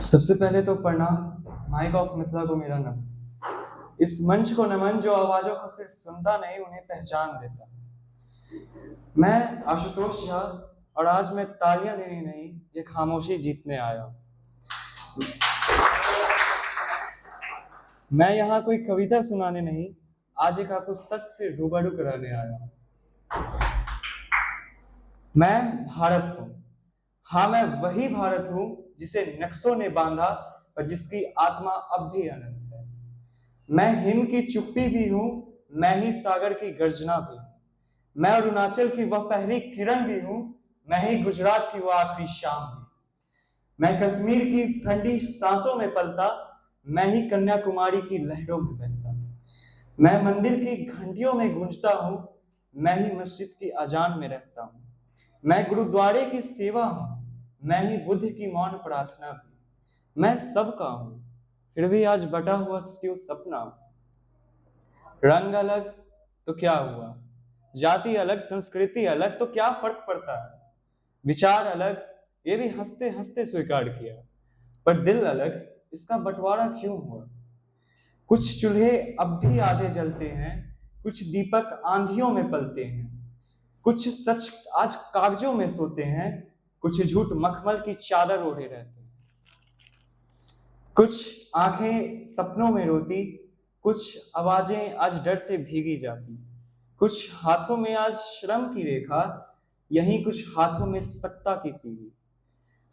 सबसे पहले तो प्रणाम। माइक ऑफ मिथिला को मेरा नमन। इस मंच को नमन जो आवाजों को सिर्फ सुनता नहीं, उन्हें पहचान देता। मैं आशुतोष झा और आज मैं तालियां देने नहीं, ये खामोशी जीतने आया हूं। मैं यहाँ कोई कविता सुनाने नहीं, आज एक आपको सच से रूबरू कराने आया हूं। मैं भारत हूँ। हाँ, मैं वही भारत हूँ जिसे नक्शों ने बांधा और जिसकी आत्मा अब भी अनंत है। मैं हिंद की चुप्पी भी हूँ, मैं ही सागर की गर्जना भी हूँ। मैं अरुणाचल की वह पहली किरण भी हूँ, मैं ही गुजरात की वह आखिरी शाम भी। मैं कश्मीर की ठंडी सांसों में पलता, मैं ही कन्याकुमारी की लहरों में बहता। मैं मंदिर की घंटियों में गूंजता हूँ, मैं ही मस्जिद की अजान में रहता हूँ। मैं गुरुद्वारे की सेवा हूँ, मैं ही बुद्ध की मौन प्रार्थना भी। मैं सबका हूँ, फिर भी आज बटा हुआ क्यों सपना हूँ। रंग अलग तो क्या हुआ, जाति अलग, संस्कृति अलग, तो क्या फर्क पड़ता है। विचार अलग, ये भी हंसते हंसते स्वीकार किया, पर दिल अलग, इसका बंटवारा क्यों हुआ। कुछ चूल्हे अब भी आधे जलते हैं, कुछ दीपक आंधियों में पलते हैं, कुछ सच आज कागजों में सोते हैं, कुछ झूठ मखमल की चादर ओढ़े रहते हैं। कुछ आंखें सपनों में रोती, कुछ आवाजें आज डर से भीगी जाती, कुछ हाथों में आज श्रम की रेखा, यहीं कुछ हाथों में सत्ता की सीढ़ी।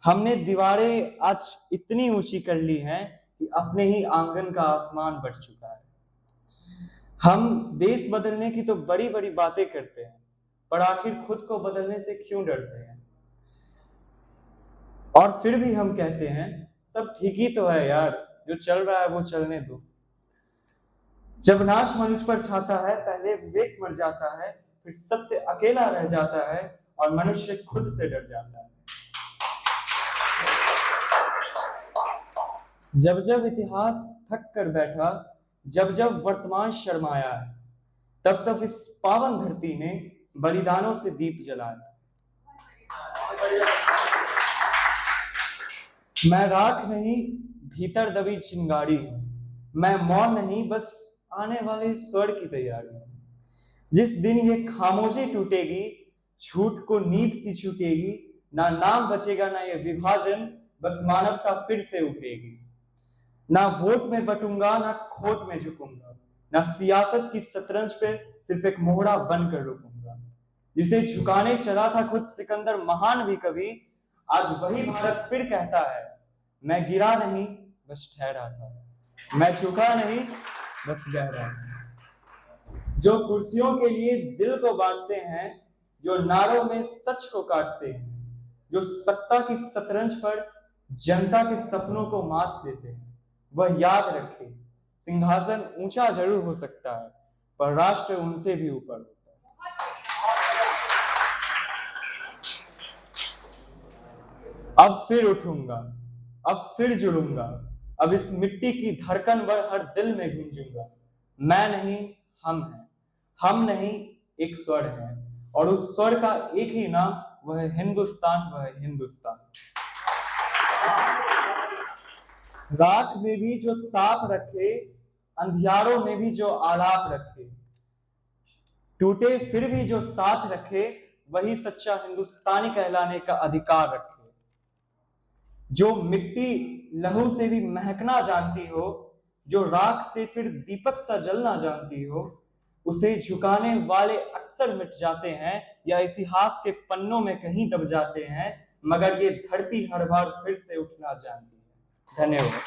हमने दीवारें आज इतनी ऊंची कर ली हैं कि अपने ही आंगन का आसमान बढ़ चुका है। हम देश बदलने की तो बड़ी बड़ी बातें करते हैं, पर आखिर खुद को बदलने से क्यों डरते हैं। और फिर भी हम कहते हैं सब ठीक ही तो है यार, जो चल रहा है वो चलने दो। जब नाश मनुष्य पर छाता है, पहले विवेक मर जाता है, फिर सत्य अकेला रह जाता है और मनुष्य खुद से डर जाता है। जब जब इतिहास थक कर बैठा, जब जब वर्तमान शर्माया है, तब तब इस पावन धरती ने बलिदानों से दीप जलाया। मैं राख नहीं, भीतर दबी चिंगारी हूं। मैं मौन नहीं, बस आने वाले स्वर की तैयारी हूं। जिस दिन ये खामोशी टूटेगी, झूठ को नींव सी छूटेगी, ना नाम बचेगा ना ये विभाजन, बस मानवता फिर से उठेगी। ना वोट में बटूंगा, ना खोट में झुकूंगा, ना सियासत की शतरंज पे सिर्फ एक मोहरा बनकर रुकूंगा। जिसे झुकाने चला था खुद सिकंदर महान भी कभी, आज वही भारत फिर कहता है, मैं गिरा नहीं बस ठहरा था, मैं झुका नहीं बस गहरा था। जो कुर्सियों के लिए दिल को बांटते हैं, जो नारों में सच को काटते हैं, जो सत्ता की शतरंज पर जनता के सपनों को मात देते हैं, वह याद रखे सिंहासन ऊंचा जरूर हो सकता है, पर राष्ट्र उनसे भी ऊपर होता है। अब फिर उठूंगा, अब फिर जुड़ूंगा, अब इस मिट्टी की धड़कन पर हर दिल में गूंजूंगा। मैं नहीं, हम हैं, हम नहीं, एक स्वर है, और उस स्वर का एक ही नाम, वह है हिंदुस्तान, वह है हिंदुस्तान। राख में भी जो ताप रखे, अंधियारों में भी जो आलाप रखे, टूटे फिर भी जो साथ रखे, वही सच्चा हिंदुस्तानी कहलाने का अधिकार रखे। जो मिट्टी लहू से भी महकना जानती हो, जो राख से फिर दीपक सा जलना जानती हो, उसे झुकाने वाले अक्सर मिट जाते हैं या इतिहास के पन्नों में कहीं दब जाते हैं, मगर ये धरती हर बार फिर से उठना जानती है। धन्यवाद।